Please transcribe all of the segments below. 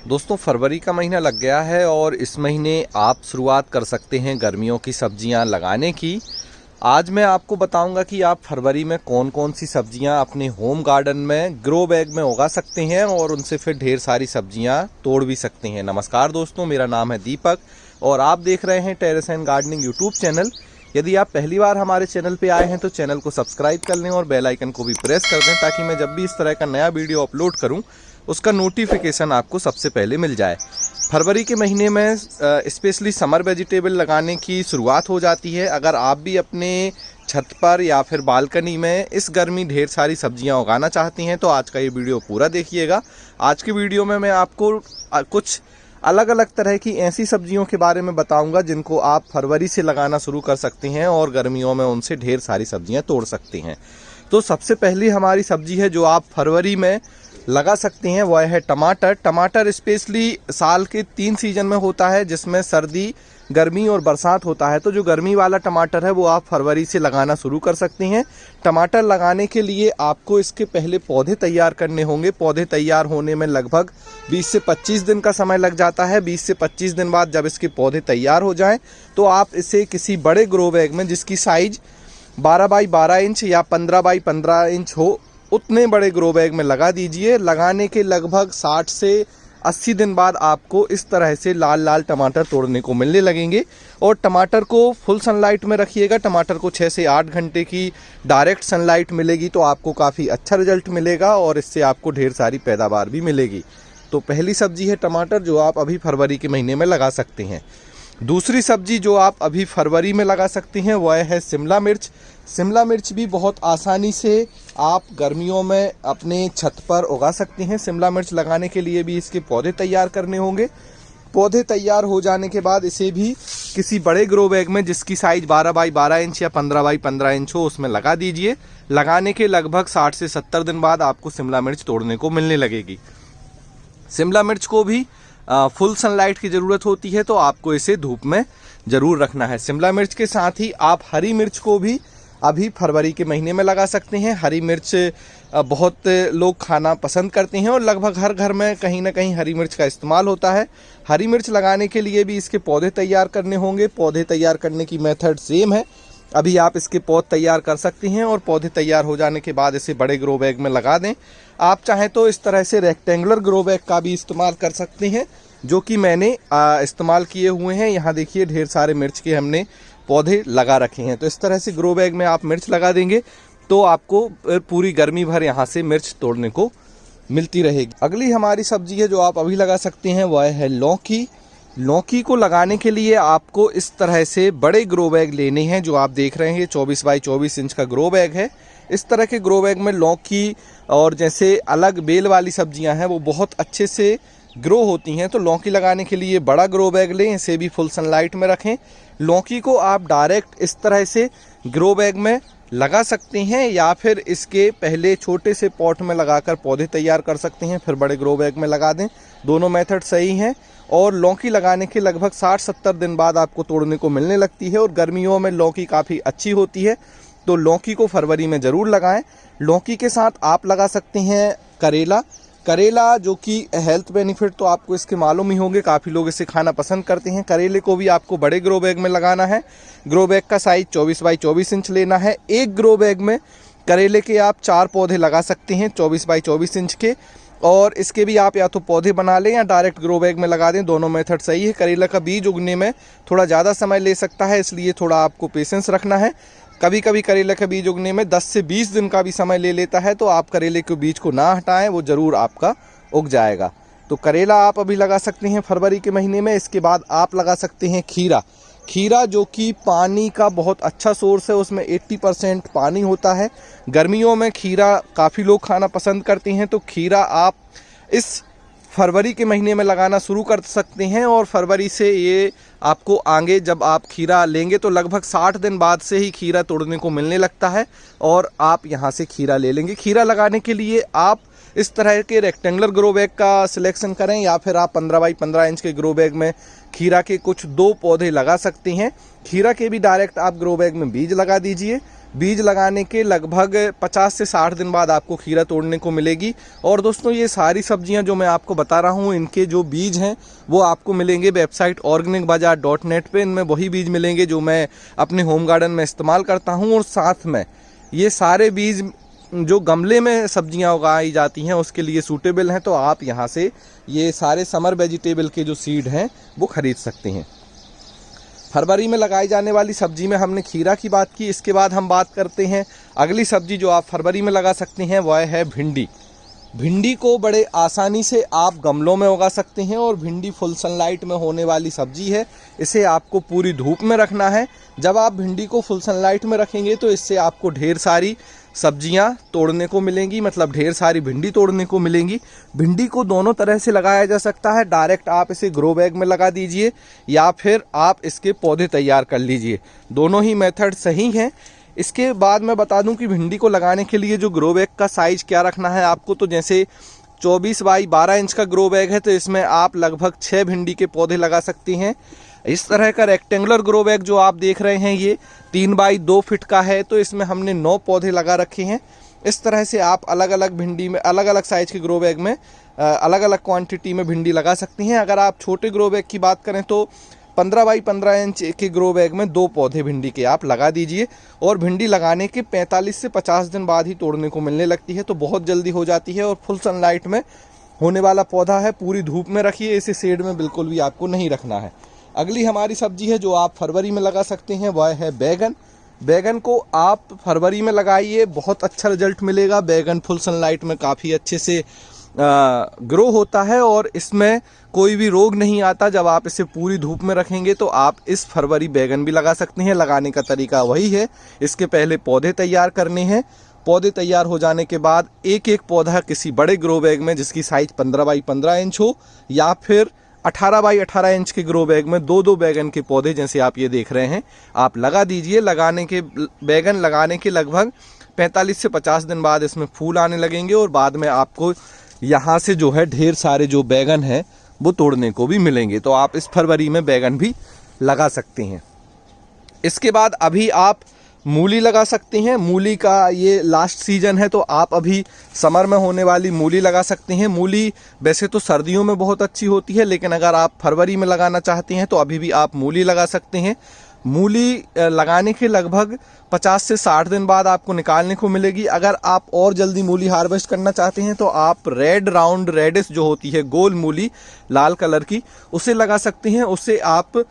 दोस्तों फरवरी का महीना लग गया है और इस महीने आप शुरुआत कर सकते हैं गर्मियों की सब्जियां लगाने की। आज मैं आपको बताऊंगा कि आप फरवरी में कौन कौन सी सब्जियां अपने होम गार्डन में ग्रो बैग में उगा सकते हैं और उनसे फिर ढेर सारी सब्जियां तोड़ भी सकते हैं। नमस्कार दोस्तों, मेरा नाम है दीपक और आप देख रहे हैं terrace and gardening YouTube channel. यदि आप पहली बार हमारे चैनल पे आए हैं तो चैनल को सब्सक्राइब कर लें और बेल आइकन को भी प्रेस कर दें ताकि मैं जब भी इस तरह का नया वीडियो अपलोड करूं उसका नोटिफिकेशन आपको सबसे पहले मिल जाए। फरवरी के महीने में स्पेशली समर वेजिटेबल लगाने की शुरुआत हो जाती है। अगर आप भी अपने छत पर या फिर बालकनी में इस गर्मी ढेर सारी सब्जियां उगाना चाहती हैं तो आज का ये वीडियो पूरा देखिएगा। आज के वीडियो में मैं आपको कुछ अलग अलग तरह की ऐसी सब्जियों के बारे में बताऊंगा जिनको आप फरवरी से लगाना शुरू कर सकते हैं और गर्मियों में उनसे ढेर सारी सब्जियां तोड़ सकते हैं। तो सबसे पहली हमारी सब्जी है जो आप फरवरी में लगा सकते हैं वह है टमाटर। टमाटर स्पेशली साल के 3 सीजन में होता है जिसमें सर्दी, गर्मी और बरसात होता है। तो जो गर्मी वाला टमाटर है वो आप फरवरी से लगाना शुरू कर सकते हैं। टमाटर लगाने के लिए आपको इसके पहले पौधे तैयार करने होंगे। पौधे तैयार होने में लगभग 20 से 25 दिन का समय लग जाता है। 20 से 25 दिन बाद जब इसके पौधे तैयार हो जाएं तो आप इसे किसी बड़े ग्रो बैग में जिसकी साइज 12 बाई 12 इंच या 15 बाई 15 इंच हो उतने बड़े ग्रो बैग में लगा दीजिए। लगाने के लगभग 60 से 80 दिन बाद आपको इस तरह से लाल लाल टमाटर तोड़ने को मिलने लगेंगे। और टमाटर को फुल सनलाइट में रखिएगा। टमाटर को 6 से 8 घंटे की डायरेक्ट सनलाइट मिलेगी तो आपको काफ़ी अच्छा रिजल्ट मिलेगा और इससे आपको ढेर सारी पैदावार भी मिलेगी। तो पहली सब्जी है टमाटर जो आप अभी फरवरी के महीने में लगा सकते हैं। दूसरी सब्जी जो आप अभी फरवरी में लगा सकते हैं वह है शिमला मिर्च। शिमला मिर्च भी बहुत आसानी से आप गर्मियों में अपने छत पर उगा सकते हैं। शिमला मिर्च लगाने के लिए भी इसके पौधे तैयार करने होंगे। पौधे तैयार हो जाने के बाद इसे भी किसी बड़े ग्रो बैग में जिसकी साइज 12 बाई 12 इंच या 15 बाई 15 इंच हो उसमें लगा दीजिए। लगाने के लगभग 60 से 70 दिन बाद आपको शिमला मिर्च तोड़ने को मिलने लगेगी। शिमला मिर्च को भी फुल सनलाइट की ज़रूरत होती है तो आपको इसे धूप में ज़रूर रखना है। शिमला मिर्च के साथ ही आप हरी मिर्च को भी अभी फरवरी के महीने में लगा सकते हैं। हरी मिर्च बहुत लोग खाना पसंद करते हैं और लगभग हर घर में कहीं ना कहीं हरी मिर्च का इस्तेमाल होता है। हरी मिर्च लगाने के लिए भी इसके पौधे तैयार करने होंगे। पौधे तैयार करने की मेथड सेम है। अभी आप इसके पौध तैयार कर सकते हैं और पौधे तैयार हो जाने के बाद इसे बड़े ग्रो बैग में लगा दें। आप चाहें तो इस तरह से रेक्टेंगुलर ग्रो बैग का भी इस्तेमाल कर सकते हैं जो कि मैंने इस्तेमाल किए हुए हैं। यहाँ देखिए ढेर सारे मिर्च के हमने पौधे लगा रखे हैं। तो इस तरह से ग्रो बैग में आप मिर्च लगा देंगे तो आपको पूरी गर्मी भर यहाँ से मिर्च तोड़ने को मिलती रहेगी। अगली हमारी सब्जी है जो आप अभी लगा सकते हैं वह है लौकी। लौकी को लगाने के लिए आपको इस तरह से बड़े ग्रो बैग लेने हैं जो आप देख रहे हैं। 24 बाई 24 इंच का ग्रो बैग है। इस तरह के ग्रो बैग में लौकी और जैसे अलग बेल वाली सब्जियां हैं वो बहुत अच्छे से ग्रो होती हैं। तो लौकी लगाने के लिए बड़ा ग्रो बैग लें, इसे भी फुल सनलाइट में रखें। लौकी को आप डायरेक्ट इस तरह से ग्रो बैग में लगा सकते हैं या फिर इसके पहले छोटे से पॉट में लगाकर पौधे तैयार कर सकते हैं फिर बड़े ग्रो बैग में लगा दें। दोनों मेथड सही हैं और लौकी लगाने के लगभग 60-70 दिन बाद आपको तोड़ने को मिलने लगती है और गर्मियों में लौकी काफ़ी अच्छी होती है तो लौकी को फरवरी में ज़रूर लगाएं। लौकी के साथ आप लगा सकते हैं करेला। करेला जो कि हेल्थ बेनिफिट तो आपको इसके मालूम ही होंगे, काफ़ी लोग इसे खाना पसंद करते हैं। करेले को भी आपको बड़े ग्रो बैग में लगाना है। ग्रो बैग का साइज 24 बाई 24 इंच लेना है। एक ग्रो बैग में करेले के आप 4 पौधे लगा सकते हैं 24 बाई 24 इंच के और इसके भी आप या तो पौधे बना लें या डायरेक्ट ग्रो बैग में लगा दें। दोनों मेथड सही है। करेला का बीज उगने में थोड़ा ज़्यादा समय ले सकता है इसलिए थोड़ा आपको पेशेंस रखना है। कभी कभी करेले का बीज उगने में 10 से 20 दिन का भी समय ले लेता है तो आप करेले के बीज को ना हटाएं, वो ज़रूर आपका उग जाएगा। तो करेला आप अभी लगा सकते हैं फरवरी के महीने में। इसके बाद आप लगा सकते हैं खीरा। खीरा जो कि पानी का बहुत अच्छा सोर्स है, उसमें 80% पानी होता है। गर्मियों में खीरा काफ़ी लोग खाना पसंद करते हैं तो खीरा आप इस फरवरी के महीने में लगाना शुरू कर सकते हैं और फरवरी से ये आपको आगे जब आप खीरा लेंगे तो लगभग 60 दिन बाद से ही खीरा तोड़ने को मिलने लगता है और आप यहाँ से खीरा ले लेंगे। खीरा लगाने के लिए आप इस तरह के रेक्टेंगुलर ग्रो बैग का सिलेक्शन करें, या फिर आप 15 बाई 15 इंच के ग्रो बैग में खीरा के कुछ 2 पौधे लगा सकते हैं। खीरा के भी डायरेक्ट आप ग्रो बैग में बीज लगा दीजिए। बीज लगाने के लगभग 50 से 60 दिन बाद आपको खीरा तोड़ने को मिलेगी। और दोस्तों, ये सारी सब्जियां जो मैं आपको बता रहा हूं, इनके जो बीज हैं वो आपको मिलेंगे वेबसाइट organicbazaar.net पे। इनमें वही बीज मिलेंगे जो मैं अपने होम गार्डन में इस्तेमाल करता हूं। और साथ में ये सारे बीज जो गमले में सब्जियां उगाई जाती हैं उसके लिए सूटेबल हैं, तो आप यहाँ से ये सारे समर वेजिटेबल के जो सीड हैं वो खरीद सकते हैं। फरवरी में लगाई जाने वाली सब्जी में हमने खीरा की बात की। इसके बाद हम बात करते हैं अगली सब्जी जो आप फरवरी में लगा सकते हैं, वह है भिंडी। भिंडी को बड़े आसानी से आप गमलों में उगा सकते हैं और भिंडी फुल सनलाइट में होने वाली सब्जी है। इसे आपको पूरी धूप में रखना है। जब आप भिंडी को फुल सनलाइट में रखेंगे तो इससे आपको ढेर सारी सब्जियां तोड़ने को मिलेंगी, मतलब ढेर सारी भिंडी तोड़ने को मिलेंगी। भिंडी को दोनों तरह से लगाया जा सकता है। डायरेक्ट आप इसे ग्रो बैग में लगा दीजिए या फिर आप इसके पौधे तैयार कर लीजिए। दोनों ही मेथड सही हैं। इसके बाद मैं बता दूं कि भिंडी को लगाने के लिए जो ग्रो बैग का साइज़ क्या रखना है आपको, तो जैसे 24 बाई 12 इंच का ग्रो बैग है तो इसमें आप लगभग 6 भिंडी के पौधे लगा सकते हैं। इस तरह का रेक्टेंगुलर ग्रो बैग जो आप देख रहे हैं ये 3 बाई 2 फीट का है, तो इसमें हमने 9 पौधे लगा रखे हैं। इस तरह से आप अलग अलग भिंडी में अलग अलग साइज के ग्रो बैग में अलग अलग क्वांटिटी में भिंडी लगा सकते हैं। अगर आप छोटे ग्रो बैग की बात करें तो 15 बाई 15 इंच के ग्रो बैग में 2 पौधे भिंडी के आप लगा दीजिए। और भिंडी लगाने के 45 से 50 दिन बाद ही तोड़ने को मिलने लगती है, तो बहुत जल्दी हो जाती है और फुल सनलाइट में होने वाला पौधा है। पूरी धूप में रखिए, इसे शेड में बिल्कुल भी आपको नहीं रखना है। अगली हमारी सब्जी है जो आप फरवरी में लगा सकते हैं, वह है बैगन। बैगन को आप फरवरी में लगाइए, बहुत अच्छा रिजल्ट मिलेगा। बैगन फुल सनलाइट में काफ़ी अच्छे से ग्रो होता है और इसमें कोई भी रोग नहीं आता। जब आप इसे पूरी धूप में रखेंगे तो आप इस फरवरी बैगन भी लगा सकते हैं। लगाने का तरीका वही है, इसके पहले पौधे तैयार करने हैं। पौधे तैयार हो जाने के बाद एक एक पौधा किसी बड़े ग्रो बैग में जिसकी साइज 15 बाई 15 इंच हो, या फिर 18 बाई 18 इंच के ग्रो बैग में 2-2 बैगन के पौधे जैसे आप ये देख रहे हैं आप लगा दीजिए। बैगन लगाने के लगभग 45 से 50 दिन बाद इसमें फूल आने लगेंगे और बाद में आपको यहाँ से जो है ढेर सारे जो बैगन हैं वो तोड़ने को भी मिलेंगे। तो आप इस फरवरी में बैगन भी लगा सकते हैं। इसके बाद अभी आप मूली लगा सकते हैं। मूली का ये लास्ट सीजन है, तो आप अभी समर में होने वाली मूली लगा सकते हैं। मूली वैसे तो सर्दियों में बहुत अच्छी होती है, लेकिन अगर आप फरवरी में लगाना चाहते हैं तो अभी भी आप मूली लगा सकते हैं। मूली लगाने के लगभग 50 से 60 दिन बाद आपको निकालने को मिलेगी। अगर आप और जल्दी मूली हार्वेस्ट करना चाहते हैं तो आप रेड राउंड रेडिश जो होती है गोल मूली लाल कलर की, उसे लगा सकते हैं। उससे आप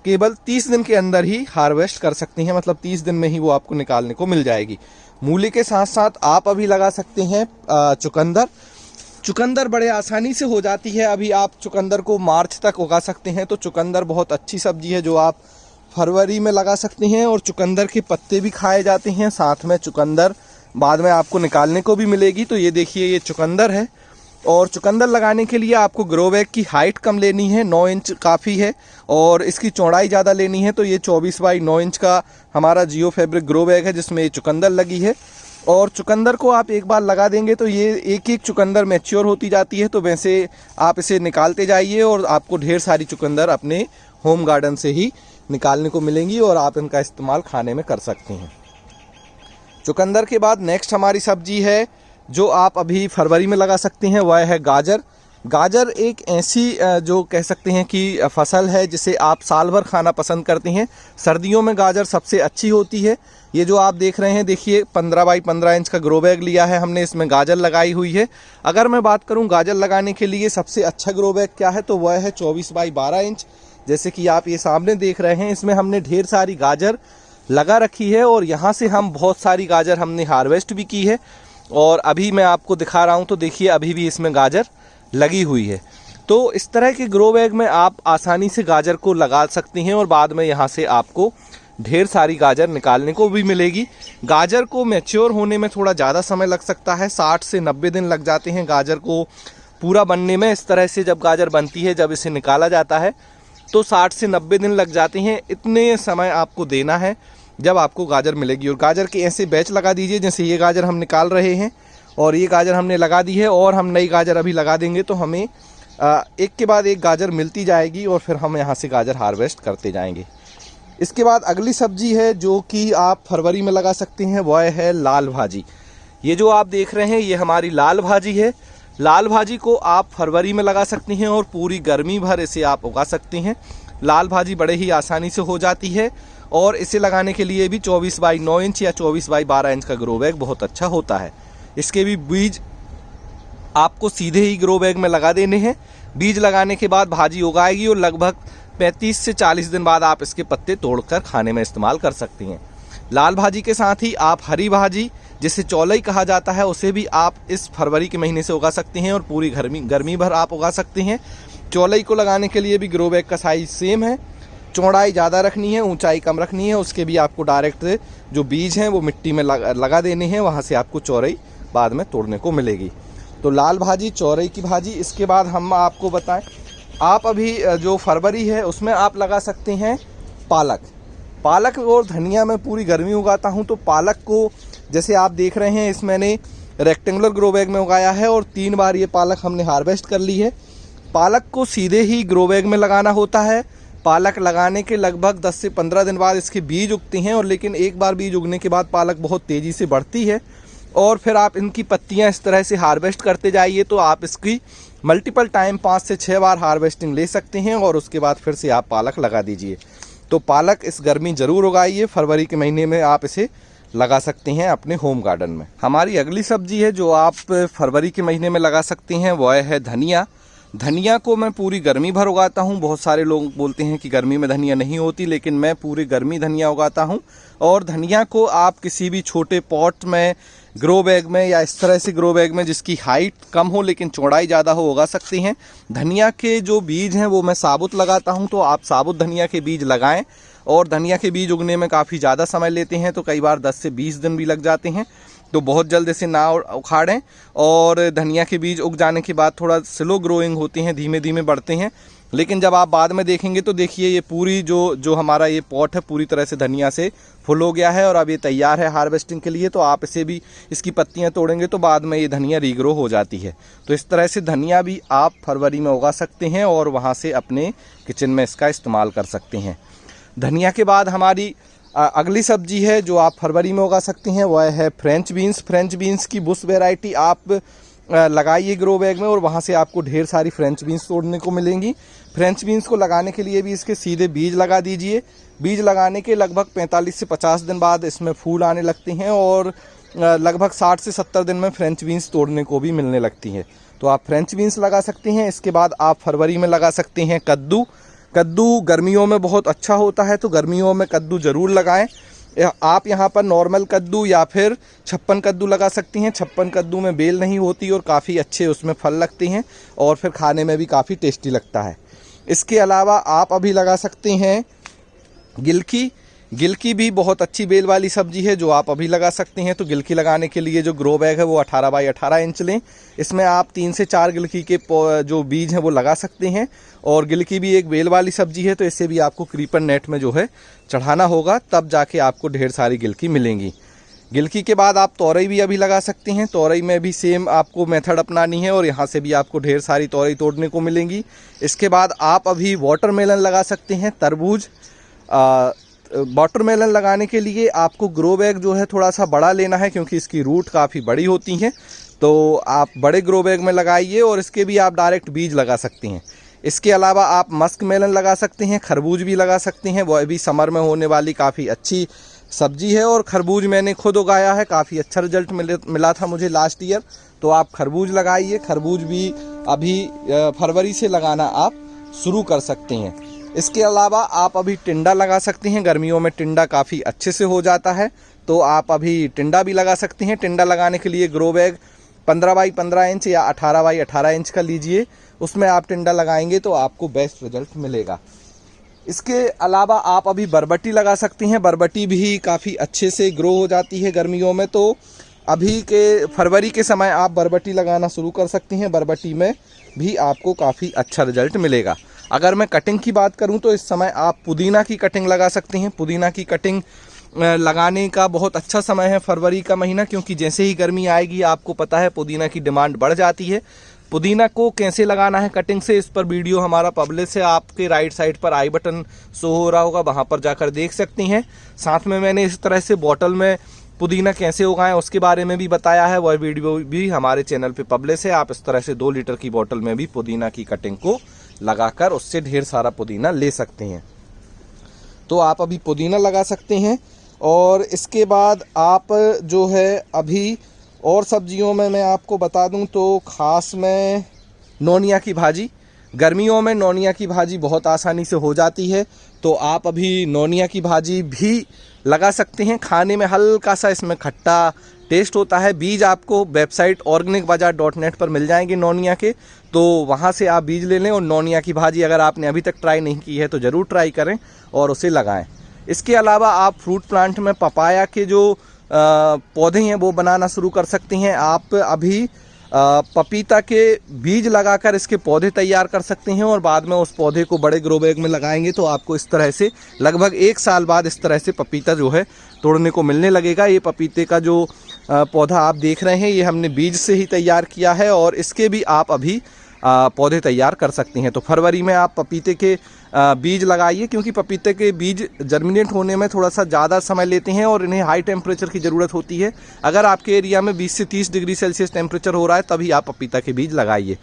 केवल 30 दिन के अंदर ही हार्वेस्ट कर सकते हैं, मतलब 30 दिन में ही वो आपको निकालने को मिल जाएगी। मूली के साथ साथ आप अभी लगा सकते हैं चुकंदर। चुकंदर बड़े आसानी से हो जाती है। अभी आप चुकंदर को मार्च तक उगा सकते हैं, तो चुकंदर बहुत अच्छी सब्जी है जो आप फरवरी में लगा सकते हैं। और चुकंदर के पत्ते भी खाए जाते हैं, साथ में चुकंदर बाद में आपको निकालने को भी मिलेगी। तो ये देखिए, ये चुकंदर है। और चुकंदर लगाने के लिए आपको ग्रो बैग की हाइट कम लेनी है, 9 इंच काफ़ी है, और इसकी चौड़ाई ज़्यादा लेनी है। तो ये 24 बाई 9 इंच का हमारा जियो फैब्रिक ग्रो बैग है जिसमें ये चुकंदर लगी है। और चुकंदर को आप एक बार लगा देंगे तो ये एक एक चुकंदर मैच्योर होती जाती है। तो वैसे आप इसे निकालते जाइए और आपको ढेर सारी चुकंदर अपने होम गार्डन से ही निकालने को मिलेंगी और आप इनका इस्तेमाल खाने में कर सकते हैं। चुकंदर के बाद नेक्स्ट हमारी सब्जी है जो आप अभी फरवरी में लगा सकते हैं, वह है गाजर। गाजर एक ऐसी जो कह सकते हैं कि फसल है जिसे आप साल भर खाना पसंद करते हैं। सर्दियों में गाजर सबसे अच्छी होती है। ये जो आप देख रहे हैं, देखिए 15 बाई 15 इंच का ग्रो बैग लिया है हमने, इसमें गाजर लगाई हुई है। अगर मैं बात करूं गाजर लगाने के लिए सबसे अच्छा ग्रो बैग क्या है, तो वह है 24 बाई 12 इंच। जैसे कि आप ये सामने देख रहे हैं, इसमें हमने ढेर सारी गाजर लगा रखी है और यहाँ से हम बहुत सारी गाजर हमने हार्वेस्ट भी की है। और अभी मैं आपको दिखा रहा हूँ, तो देखिए अभी भी इसमें गाजर लगी हुई है। तो इस तरह के ग्रो बैग में आप आसानी से गाजर को लगा सकते हैं और बाद में यहाँ से आपको ढेर सारी गाजर निकालने को भी मिलेगी। गाजर को मैच्योर होने में थोड़ा ज़्यादा समय लग सकता है, 60 से 90 दिन लग जाते हैं गाजर को पूरा बनने में। इस तरह से जब गाजर बनती है, जब इसे निकाला जाता है तो 60 से 90 दिन लग जाते हैं। इतने समय आपको देना है जब आपको गाजर मिलेगी। और गाजर के ऐसे बैच लगा दीजिए, जैसे ये गाजर हम निकाल रहे हैं और ये गाजर हमने लगा दी है और हम नई गाजर अभी लगा देंगे तो हमें एक के बाद एक गाजर मिलती जाएगी और फिर हम यहाँ से गाजर हार्वेस्ट करते जाएंगे। इसके बाद अगली सब्जी है जो कि आप फरवरी में लगा सकते हैं, वह है लाल भाजी। ये जो आप देख रहे हैं ये हमारी लाल भाजी है। लाल भाजी को आप फरवरी में लगा सकते हैं और पूरी गर्मी भर इसे आप उगा सकते हैं। लाल भाजी बड़े ही आसानी से हो जाती है और इसे लगाने के लिए भी 24 बाई 9 इंच या 24 बाई 12 इंच का ग्रो बैग बहुत अच्छा होता है। इसके भी बीज आपको सीधे ही ग्रो बैग में लगा देने हैं। बीज लगाने के बाद भाजी उगाएगी और लगभग 35 से 40 दिन बाद आप इसके पत्ते तोड़कर खाने में इस्तेमाल कर सकती हैं। लाल भाजी के साथ ही आप हरी भाजी, जिसे चौलाई कहा जाता है, उसे भी आप इस फरवरी के महीने से उगा सकते हैं और पूरी गर्मी भर आप उगा सकते हैं। चौलाई को लगाने के लिए भी ग्रो बैग का साइज सेम है। चौड़ाई ज़्यादा रखनी है, ऊंचाई कम रखनी है। उसके भी आपको डायरेक्ट जो बीज हैं वो मिट्टी में लगा देने हैं, वहाँ से आपको चौड़ाई बाद में तोड़ने को मिलेगी। तो लाल भाजी, चौड़ाई की भाजी। इसके बाद हम आपको बताएं, आप अभी जो फरवरी है उसमें आप लगा सकते हैं पालक। पालक और धनिया मैं पूरी गर्मी उगाता हूं, तो पालक को जैसे आप देख रहे हैं इस मैंने रेक्टेंगुलर ग्रो बैग में उगाया है और 3 बार ये पालक हमने हार्वेस्ट कर ली है। पालक को सीधे ही ग्रो बैग में लगाना होता है। पालक लगाने के लगभग 10 से 15 दिन बाद इसके बीज उगते हैं और लेकिन एक बार बीज उगने के बाद पालक बहुत तेज़ी से बढ़ती है और फिर आप इनकी पत्तियां इस तरह से हार्वेस्ट करते जाइए तो आप इसकी मल्टीपल टाइम 5 से 6 बार हार्वेस्टिंग ले सकते हैं और उसके बाद फिर से आप पालक लगा दीजिए। तो पालक इस गर्मी ज़रूर उगाइए, फरवरी के महीने में आप इसे लगा सकते हैं अपने होम गार्डन में। हमारी अगली सब्जी है जो आप फरवरी के महीने में लगा सकते हैं, वह है धनिया। धनिया को मैं पूरी गर्मी भर उगाता हूं। बहुत सारे लोग बोलते हैं कि गर्मी में धनिया नहीं होती, लेकिन मैं पूरी गर्मी धनिया उगाता हूं। और धनिया को आप किसी भी छोटे पॉट में, ग्रो बैग में या इस तरह से ग्रो बैग में जिसकी हाइट कम हो लेकिन चौड़ाई ज़्यादा हो, उगा सकते हैं। धनिया के जो बीज हैं वो मैं साबुत लगाता हूं, तो आप साबुत धनिया के बीज लगाएं। और धनिया के बीज उगने में काफ़ी ज़्यादा समय लेते हैं, तो कई बार 10 से 20 दिन भी लग जाते हैं, तो बहुत जल्द इसे ना उखाड़ें। और धनिया के बीज उग जाने के बाद थोड़ा स्लो ग्रोइंग होते हैं, धीमे धीमे बढ़ते हैं, लेकिन जब आप बाद में देखेंगे तो देखिए ये पूरी जो हमारा ये पॉट है पूरी तरह से धनिया से फुल हो गया है और अब ये तैयार है हार्वेस्टिंग के लिए। तो आप इसे भी, इसकी पत्तियां तोड़ेंगे तो बाद में ये धनिया रीग्रो हो जाती है। तो इस तरह से धनिया भी आप फरवरी में उगा सकते हैं और वहाँ से अपने किचन में इसका इस्तेमाल कर सकते हैं। धनिया के बाद हमारी अगली सब्जी है जो आप फरवरी में उगा सकते हैं, वह है फ्रेंच बीन्स। फ्रेंच बीन्स की बुश वैरायटी आप लगाइए ग्रो बैग में और वहाँ से आपको ढेर सारी फ्रेंच बीन्स तोड़ने को मिलेंगी। फ्रेंच बीन्स को लगाने के लिए भी इसके सीधे बीज लगा दीजिए। बीज लगाने के लगभग 45 से 50 दिन बाद इसमें फूल आने लगते हैं और लगभग 60 से 70 दिन में फ्रेंच बीन्स तोड़ने को भी मिलने लगती है। तो आप फ्रेंच बीन्स लगा सकते हैं। इसके बाद आप फरवरी में लगा सकते हैं कद्दू। कद्दू गर्मियों में बहुत अच्छा होता है, तो गर्मियों में कद्दू ज़रूर लगाएं। आप यहाँ पर नॉर्मल कद्दू या फिर छप्पन कद्दू लगा सकती हैं। छप्पन कद्दू में बेल नहीं होती और काफ़ी अच्छे उसमें फल लगते हैं और फिर खाने में भी काफ़ी टेस्टी लगता है। इसके अलावा आप अभी लगा सकते हैं गिलकी। गिलकी भी बहुत अच्छी बेल वाली सब्जी है जो आप अभी लगा सकते हैं। तो गिलकी लगाने के लिए जो ग्रो बैग है वो 18 बाई 18 इंच लें। इसमें आप 3 से 4 गिलकी के जो बीज हैं वो लगा सकते हैं। और गिलकी भी एक बेल वाली सब्जी है, तो इससे भी आपको क्रीपर नेट में जो है चढ़ाना होगा, तब जाके आपको ढेर सारी गिलकी मिलेंगी। गिलकी के बाद आप तोरई भी अभी लगा सकते हैं। तोरई में भी सेम आपको मेथड अपनानी है और यहाँ से भी आपको ढेर सारी तोरई तोड़ने को मिलेंगी। इसके बाद आप अभी वाटरमेलन लगा सकते हैं, तरबूज। वाटरमेलन लगाने के लिए आपको ग्रो बैग जो है थोड़ा सा बड़ा लेना है क्योंकि इसकी रूट काफ़ी बड़ी होती हैं, तो आप बड़े ग्रो बैग में लगाइए और इसके भी आप डायरेक्ट बीज लगा सकते हैं। इसके अलावा आप मस्क मेलन लगा सकते हैं, खरबूज भी लगा सकते हैं। वह भी समर में होने वाली काफ़ी अच्छी सब्जी है और खरबूज मैंने खुद उगाया है, काफ़ी अच्छा रिजल्ट मिला था मुझे लास्ट ईयर। तो आप खरबूज लगाइए। खरबूज भी अभी फरवरी से लगाना आप शुरू कर सकते हैं। इसके अलावा आप अभी टिंडा लगा सकते हैं। गर्मियों में टिंडा काफ़ी अच्छे से हो जाता है, तो आप अभी टिंडा भी लगा सकते हैं। टिंडा लगाने के लिए ग्रो बैग 15 बाई 15 इंच या 18 बाई 18 इंच का लीजिए, उसमें आप टिंडा लगाएंगे तो आपको बेस्ट रिजल्ट मिलेगा। इसके अलावा आप अभी बरबटी लगा सकते हैं। बरबटी भी काफ़ी अच्छे से ग्रो हो जाती है गर्मियों में, तो अभी के फरवरी के समय आप बरबटी लगाना शुरू कर सकते हैं। बरबटी में भी आपको काफ़ी अच्छा रिजल्ट मिलेगा। अगर मैं कटिंग की बात करूं तो इस समय आप पुदीना की कटिंग लगा सकते हैं। पुदीना की कटिंग लगाने का बहुत अच्छा समय है फरवरी का महीना, क्योंकि जैसे ही गर्मी आएगी आपको पता है पुदीना की डिमांड बढ़ जाती है। पुदीना को कैसे लगाना है कटिंग से, इस पर वीडियो हमारा पब्लिश है, आपके राइट साइड पर आई बटन शो हो रहा होगा, वहाँ पर जाकर देख सकती हैं। साथ में मैंने इस तरह से बॉटल में पुदीना कैसे उगाएं उसके बारे में भी बताया है, वह वीडियो भी हमारे चैनल पे पब्लिश है। आप इस तरह से 2 लीटर की बॉटल में भी पुदीना की कटिंग को लगाकर उससे ढेर सारा पुदीना ले सकते हैं। तो आप अभी पुदीना लगा सकते हैं। और इसके बाद आप जो है अभी और सब्जियों में मैं आपको बता दूं तो खास में नोनिया की भाजी, गर्मियों में नोनिया की भाजी बहुत आसानी से हो जाती है, तो आप अभी नोनिया की भाजी भी लगा सकते हैं। खाने में हल्का सा इसमें खट्टा टेस्ट होता है। बीज आपको वेबसाइट organicbazaar.net पर मिल जाएंगे नोनिया के, तो वहाँ से आप बीज ले लें और नोनिया की भाजी अगर आपने अभी तक ट्राई नहीं की है तो ज़रूर ट्राई करें और उसे लगाएं। इसके अलावा आप फ्रूट प्लांट में पपाया के जो पौधे हैं वो बनाना शुरू कर सकते हैं। आप अभी पपीता के बीज लगाकर इसके पौधे तैयार कर सकते हैं और बाद में उस पौधे को बड़े ग्रो बैग में लगाएंगे तो आपको इस तरह से लगभग 1 साल बाद इस तरह से पपीता जो है तोड़ने को मिलने लगेगा। ये पपीते का जो पौधा आप देख रहे हैं ये हमने बीज से ही तैयार किया है और इसके भी आप अभी पौधे तैयार कर सकते हैं। तो फरवरी में आप पपीते के बीज लगाइए, क्योंकि पपीते के बीज जर्मिनेट होने में थोड़ा सा ज़्यादा समय लेते हैं और इन्हें हाई टेम्परेचर की ज़रूरत होती है। अगर आपके एरिया में 20 से 30 डिग्री सेल्सियस टेम्परेचर हो रहा है तभी आप पपीता के बीज लगाइए।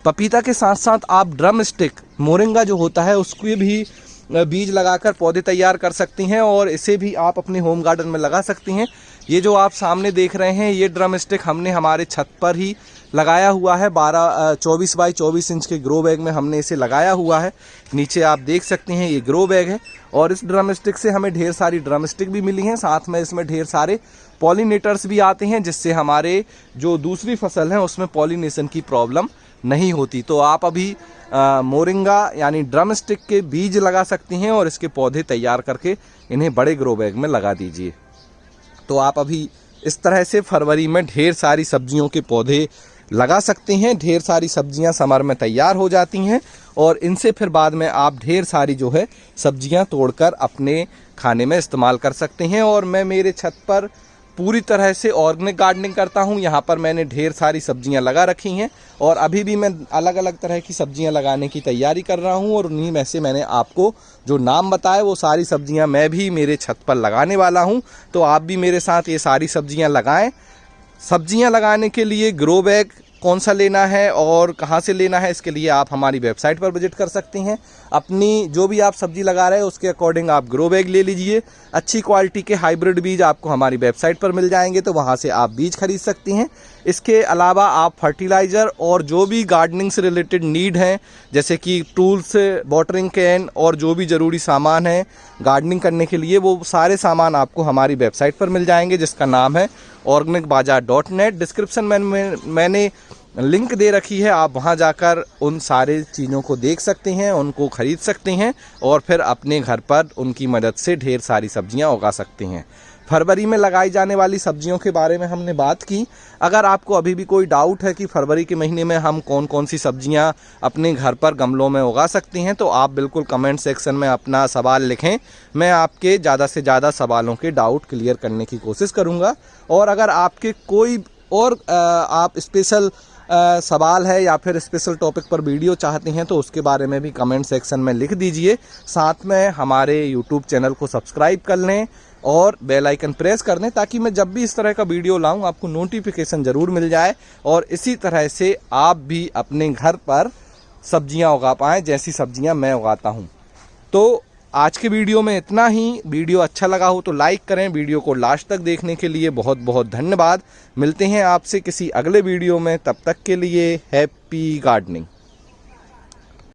पपीता के साथ साथ आप ड्रम स्टिक मोरिंगा जो होता है उसके भी बीज लगाकर पौधे तैयार कर सकती हैं और इसे भी आप अपने होम गार्डन में लगा सकती हैं। ये जो आप सामने देख रहे हैं ये ड्रम स्टिक हमने हमारे छत पर ही लगाया हुआ है। 24 बाई 24 इंच के ग्रो बैग में हमने इसे लगाया हुआ है। नीचे आप देख सकते हैं ये ग्रो बैग है और इस ड्रम स्टिक से हमें ढेर सारी ड्रम स्टिक भी मिली हैं। साथ में इसमें ढेर सारे पॉलिनेटर्स भी आते हैं जिससे हमारे जो दूसरी फसल है उसमें पॉलिनेशन की प्रॉब्लम नहीं होती। तो आप अभी मोरिंगा यानी ड्रम स्टिक के बीज लगा सकते हैं और इसके पौधे तैयार करके इन्हें बड़े ग्रो बैग में लगा दीजिए। तो आप अभी इस तरह से फरवरी में ढेर सारी सब्जियों के पौधे लगा सकते हैं। ढेर सारी सब्जियां समर में तैयार हो जाती हैं और इनसे फिर बाद में आप ढेर सारी जो है सब्जियां तोड़कर अपने खाने में इस्तेमाल कर सकते हैं। और मैं मेरे छत पर पूरी तरह से ऑर्गेनिक गार्डनिंग करता हूं। यहाँ पर मैंने ढेर सारी सब्जियां लगा रखी हैं और अभी भी मैं अलग अलग तरह की सब्जियां लगाने की तैयारी कर रहा हूं और उन्हीं में से मैंने आपको जो नाम बताए वो सारी सब्जियां मैं भी मेरे छत पर लगाने वाला हूं। तो आप भी मेरे साथ ये सारी सब्जियां लगाएं। सब्जियां लगाने के लिए ग्रो बैग कौन सा लेना है और कहाँ से लेना है इसके लिए आप हमारी वेबसाइट पर विजिट कर सकते हैं। अपनी जो भी आप सब्जी लगा रहे हैं उसके अकॉर्डिंग आप ग्रो बैग ले लीजिए। अच्छी क्वालिटी के हाइब्रिड बीज आपको हमारी वेबसाइट पर मिल जाएंगे तो वहाँ से आप बीज खरीद सकती हैं। इसके अलावा आप फर्टिलाइज़र और जो भी गार्डनिंग से रिलेटेड नीड हैं जैसे कि टूल्स, वाटरिंग कैन और जो भी ज़रूरी सामान है गार्डनिंग करने के लिए वो सारे सामान आपको हमारी वेबसाइट पर मिल जाएंगे जिसका नाम है organicbazaar.net। डिस्क्रिप्शन में मैंने लिंक दे रखी है, आप वहां जाकर उन सारे चीज़ों को देख सकते हैं, उनको ख़रीद सकते हैं और फिर अपने घर पर उनकी मदद से ढेर सारी सब्जियां उगा सकते हैं। फरवरी में लगाई जाने वाली सब्जियों के बारे में हमने बात की। अगर आपको अभी भी कोई डाउट है कि फरवरी के महीने में हम कौन कौन सी सब्जियां अपने घर पर गमलों में उगा सकते हैं तो आप बिल्कुल कमेंट सेक्शन में अपना सवाल लिखें। मैं आपके ज़्यादा से ज़्यादा सवालों के डाउट क्लियर करने की कोशिश करूँगा। और अगर आपके कोई और आप स्पेशल सवाल है या फिर स्पेशल टॉपिक पर वीडियो चाहते हैं तो उसके बारे में भी कमेंट सेक्शन में लिख दीजिए। साथ में हमारे यूट्यूब चैनल को सब्सक्राइब कर लें और बेल आइकन प्रेस कर दें ताकि मैं जब भी इस तरह का वीडियो लाऊं आपको नोटिफिकेशन ज़रूर मिल जाए और इसी तरह से आप भी अपने घर पर सब्जियां उगा पाएँ जैसी सब्जियां मैं उगाता हूं। तो आज के वीडियो में इतना ही। वीडियो अच्छा लगा हो तो लाइक करें। वीडियो को लास्ट तक देखने के लिए बहुत बहुत धन्यवाद। मिलते हैं आपसे किसी अगले वीडियो में, तब तक के लिए हैप्पी गार्डनिंग।